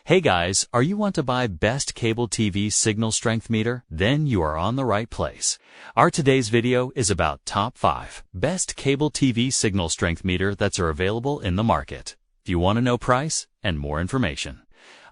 Hey guys, are you want to buy best cable TV signal strength meter? Then you are on the right place. Our today's video is about top 5 best cable TV signal strength meter that's are available in the market. If you want to know price and more information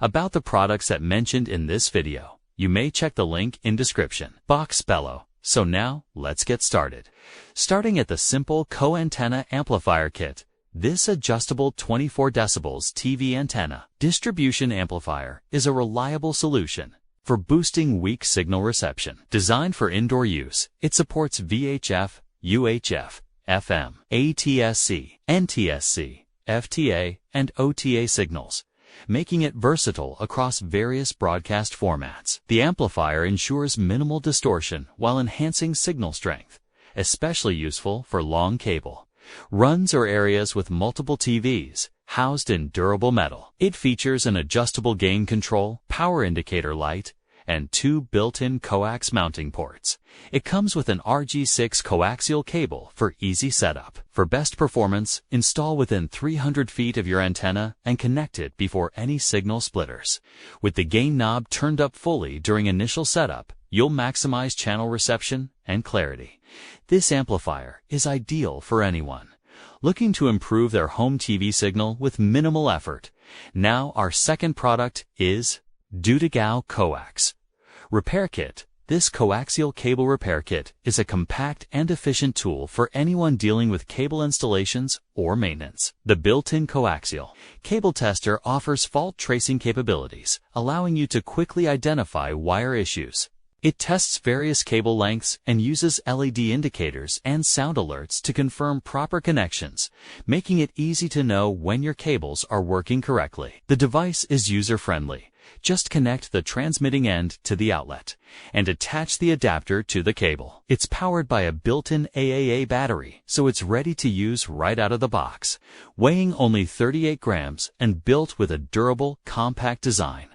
about the products that mentioned in this video, you may check the link in description box below. So now let's get started. Starting at the Cimple Co-Antenna Amplifier Kit. This adjustable 24 decibels TV antenna distribution amplifier is a reliable solution for boosting weak signal reception. Designed for indoor use, it supports VHF, UHF, FM, ATSC, NTSC, FTA, and OTA signals, making it versatile across various broadcast formats. The amplifier ensures minimal distortion while enhancing signal strength, especially useful for long cable runs or areas with multiple TVs housed in durable metal. It features an adjustable gain control, power indicator light, and 2 built-in coax mounting ports. It comes with an RG6 coaxial cable for easy setup. For best performance, install within 300 feet of your antenna and connect it before any signal splitters. With the gain knob turned up fully during initial setup, you'll maximize channel reception and clarity. This amplifier is ideal for anyone looking to improve their home TV signal with minimal effort. Now our second product is Dutegao Coax Repair Kit. This coaxial cable repair kit is a compact and efficient tool for anyone dealing with cable installations or maintenance. The built-in coaxial cable tester offers fault tracing capabilities, allowing you to quickly identify wire issues. It tests various cable lengths and uses LED indicators and sound alerts to confirm proper connections, making it easy to know when your cables are working correctly. The device is user-friendly. Just connect the transmitting end to the outlet and attach the adapter to the cable. It's powered by a built-in AAA battery, so it's ready to use right out of the box. Weighing only 38 grams and built with a durable, compact design,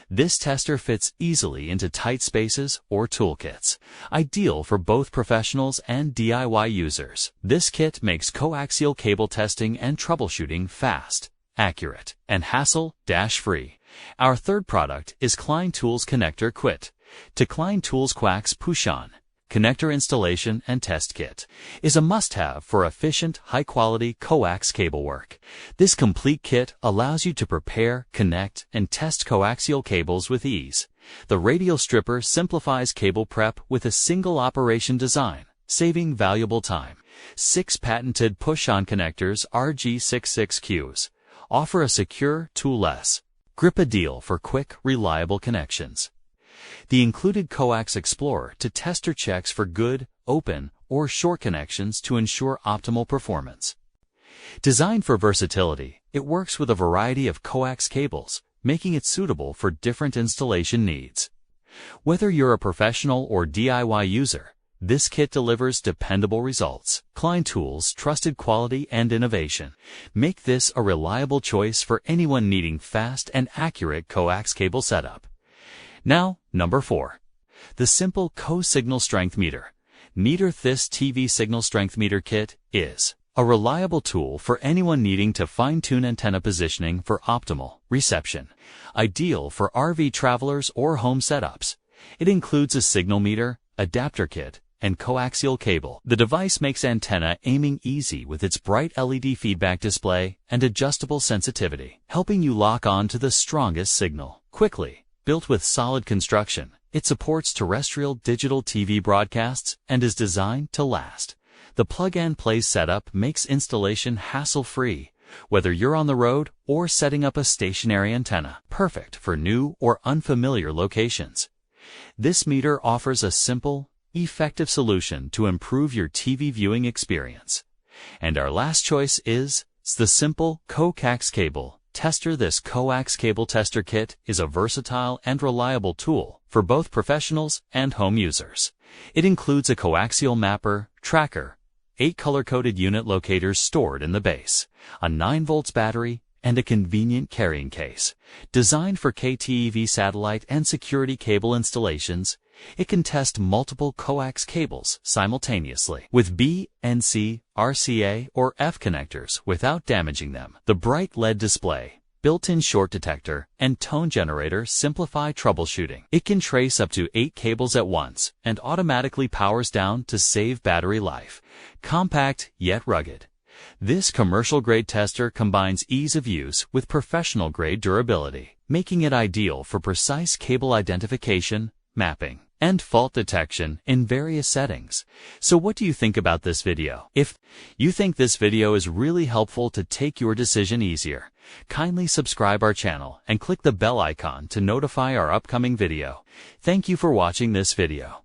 this tester fits easily into tight spaces or toolkits, ideal for both professionals and DIY users. This kit makes coaxial cable testing and troubleshooting fast, accurate, and hassle-free. Our third product is Klein Tools Connector Kit. To Klein Tools Coax Push-On Connector Installation and Test Kit is a must-have for efficient, high-quality coax cable work. This complete kit allows you to prepare, connect, and test coaxial cables with ease. The radial stripper simplifies cable prep with a single operation design, saving valuable time. 6 patented push-on connectors RG66Qs offer a secure, toolless grip ideal for quick, reliable connections. The included Coax Explorer to tester checks for good, open, or short connections to ensure optimal performance. Designed for versatility, it works with a variety of coax cables, making it suitable for different installation needs. Whether you're a professional or DIY user, this kit delivers dependable results. Klein Tools' trusted quality and innovation make this a reliable choice for anyone needing fast and accurate coax cable setup. Now, number 4. The Cimple Co-Signal Strength Meter. This TV Signal Strength Meter Kit is a reliable tool for anyone needing to fine-tune antenna positioning for optimal reception. Ideal for RV travelers or home setups. It includes a signal meter, adapter kit, and coaxial cable. The device makes antenna aiming easy with its bright LED feedback display and adjustable sensitivity, helping you lock on to the strongest signal quickly. Built with solid construction, it supports terrestrial digital TV broadcasts and is designed to last. The plug-and-play setup makes installation hassle-free, whether you're on the road or setting up a stationary antenna. Perfect for new or unfamiliar locations. This meter offers a simple, effective solution to improve your TV viewing experience. And our last choice is the Cimple Coax Cable Tester. This coax cable tester kit is a versatile and reliable tool for both professionals and home users. It includes a coaxial mapper, tracker, 8 color-coded unit locators stored in the base, a 9 volts battery, and a convenient carrying case. Designed for KTEV satellite and security cable installations, it can test multiple coax cables simultaneously with B, NC, RCA, or F connectors without damaging them. The bright LED display built-in short detector, and tone generator simplify troubleshooting. It can trace up to 8 cables at once and automatically powers down to save battery life. Compact yet rugged. This commercial-grade tester combines ease of use with professional-grade durability, making it ideal for precise cable identification, mapping, and fault detection in various settings. So what do you think about this video? If you think this video is really helpful to take your decision easier, kindly subscribe our channel and click the bell icon to notify our upcoming video. Thank you for watching this video.